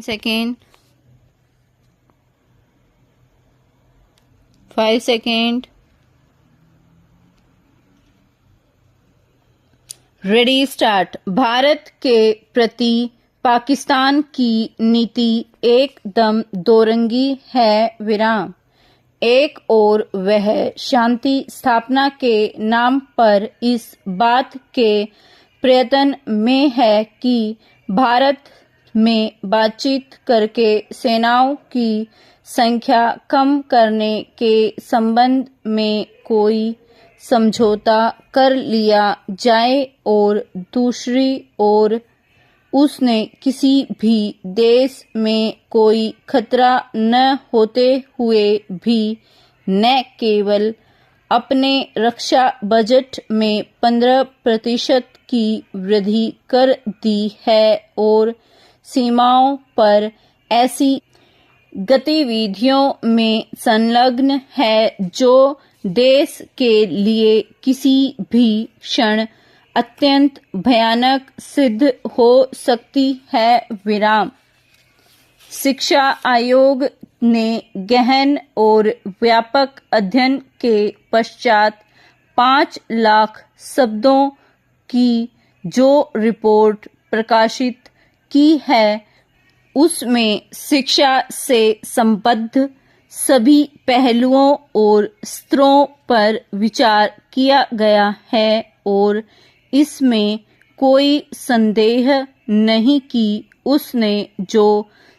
Second, 5 second, ready start. Bharat के प्रति पाकिस्तान की नीति एकदम दोरंगी है विराम। एक और वह शांति स्थापना के नाम पर इस बात के प्रयत्न में है कि भारत में बातचीत करके सेनाओं की संख्या कम करने के संबंध में कोई समझौता कर लिया जाए, और दूसरी ओर उसने किसी भी देश में कोई खतरा न होते हुए भी न केवल अपने रक्षा बजट में 15% की वृद्धि कर दी है और सीमाओं पर ऐसी गतिविधियों में संलग्न है जो देश के लिए किसी भी क्षण अत्यंत भयानक सिद्ध हो सकती है विराम। शिक्षा आयोग ने गहन और व्यापक अध्ययन के पश्चात 5 लाख शब्दों की जो रिपोर्ट प्रकाशित की है, उसमें शिक्षा से संबद्ध सभी पहलुओं और स्तरों पर विचार किया गया है और इसमें कोई संदेह नहीं कि उसने जो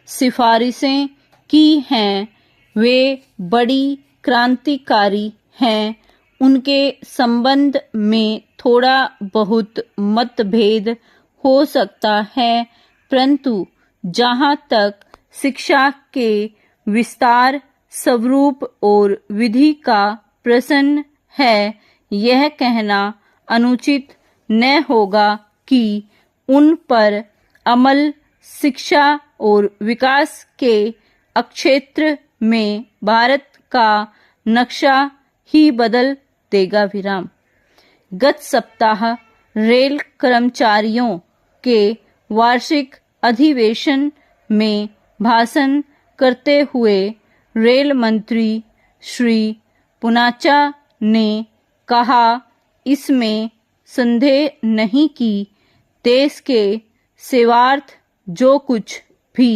सिफारिशें की हैं वे बड़ी क्रांतिकारी हैं। उनके संबंध में थोड़ा बहुत मतभेद हो सकता है, परंतु जहाँ तक शिक्षा के विस्तार, स्वरूप और विधि का प्रश्न है, यह कहना अनुचित न होगा कि उन पर अमल शिक्षा और विकास के क्षेत्र में भारत का नक्शा ही बदल देगा विराम। गत सप्ताह रेल कर्मचारियों के वार्षिक अधिवेशन में भाषण करते हुए रेल मंत्री श्री पुनाचा ने कहा, इसमें संदेह नहीं कि देश के सेवार्थ जो कुछ भी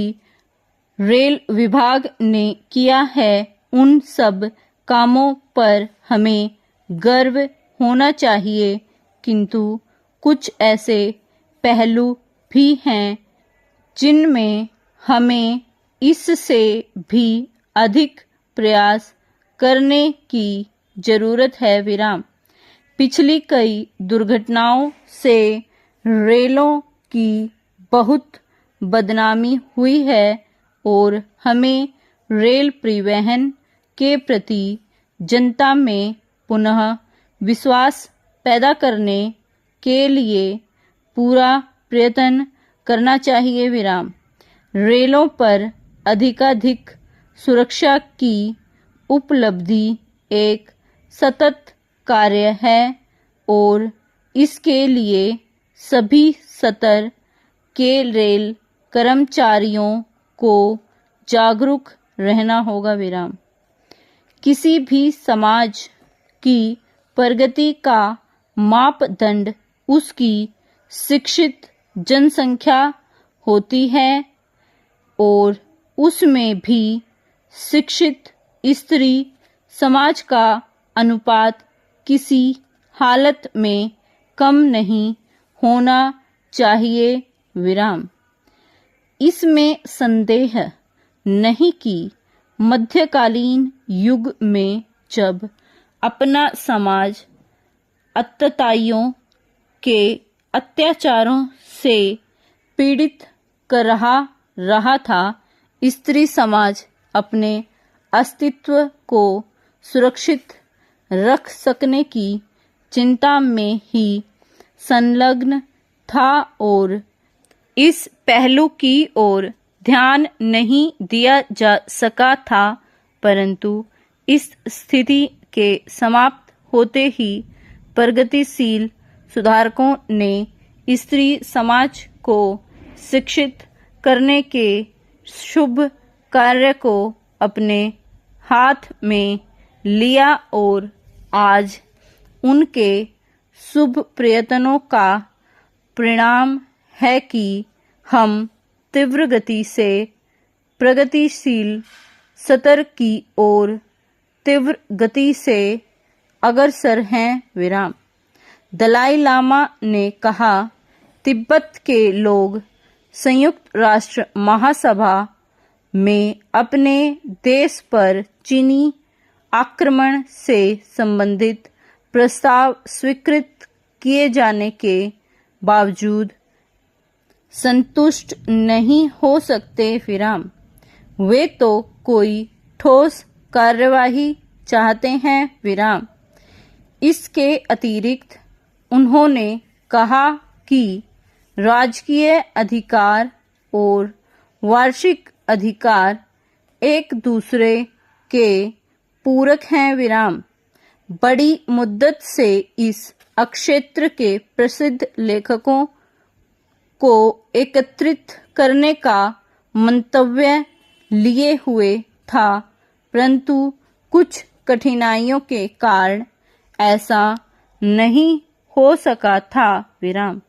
रेल विभाग ने किया है, उन सब कामों पर हमें गर्व होना चाहिए, किंतु कुछ ऐसे पहलू भी हैं जिनमें हमें इससे भी अधिक प्रयास करने की जरूरत है विराम। पिछली कई दुर्घटनाओं से रेलों की बहुत बदनामी हुई है और हमें रेल परिवहन के प्रति जनता में पुनः विश्वास पैदा करने के लिए पूरा प्रयत्न करना चाहिए विराम। रेलों पर अधिकाधिक सुरक्षा की उपलब्धि एक सतत कार्य है और इसके लिए सभी स्तर के रेल कर्मचारियों को जागरूक रहना होगा विराम। किसी भी समाज की प्रगति का मापदंड उसकी शिक्षित जनसंख्या होती है और उसमें भी शिक्षित स्त्री समाज का अनुपात किसी हालत में कम नहीं होना चाहिए विराम। इसमें संदेह नहीं कि मध्यकालीन युग में जब अपना समाज अत्याचारियों के अत्याचारों से पीड़ित कर रहा था, स्त्री समाज अपने अस्तित्व को सुरक्षित रख सकने की चिंता में ही संलग्न था और इस पहलू की ओर ध्यान नहीं दिया जा सका था, परंतु इस स्थिति के समाप्त होते ही प्रगतिशील सुधारकों ने स्त्री समाज को शिक्षित करने के शुभ कार्य को अपने हाथ में लिया और आज उनके शुभ प्रयत्नों का परिणाम है कि हम तीव्र गति से प्रगतिशील सतर की ओर तीव्र गति से अग्रसर हैं। विराम। दलाई लामा ने कहा, तिब्बत के लोग संयुक्त राष्ट्र महासभा में अपने देश पर चीनी आक्रमण से संबंधित प्रस्ताव स्वीकृत किए जाने के बावजूद संतुष्ट नहीं हो सकते। विराम। वे तो कोई ठोस कार्यवाही चाहते हैं। विराम। इसके अतिरिक्त उन्होंने कहा कि राजकीय अधिकार और वार्षिक अधिकार एक दूसरे के पूरक हैं। विराम। बड़ी मुद्दत से इस क्षेत्र के प्रसिद्ध लेखकों को एकत्रित करने का मंतव्य लिए हुए था, परंतु कुछ कठिनाइयों के कारण ऐसा नहीं हो सका था। विराम।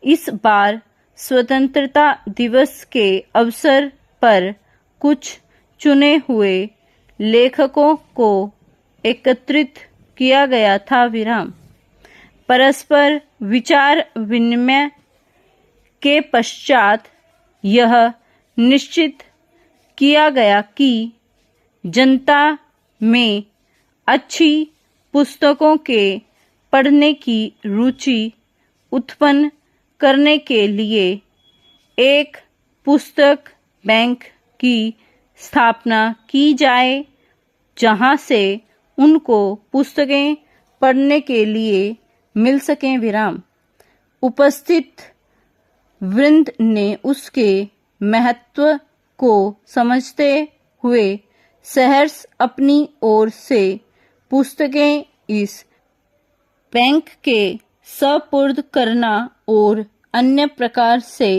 इस बार स्वतंत्रता दिवस के अवसर पर कुछ चुने हुए लेखकों को एकत्रित किया गया था। विराम। परस्पर विचार विनिमय के पश्चात यह निश्चित किया गया कि जनता में अच्छी पुस्तकों के पढ़ने की रुचि उत्पन्न करने के लिए एक पुस्तक बैंक की स्थापना की जाए, जहां से उनको पुस्तकें पढ़ने के लिए मिल सकें। विराम। उपस्थित वृंद ने उसके महत्व को समझते हुए सहर्ष अपनी ओर से पुस्तकें इस बैंक के सपुर्द करना और अन्य प्रकार से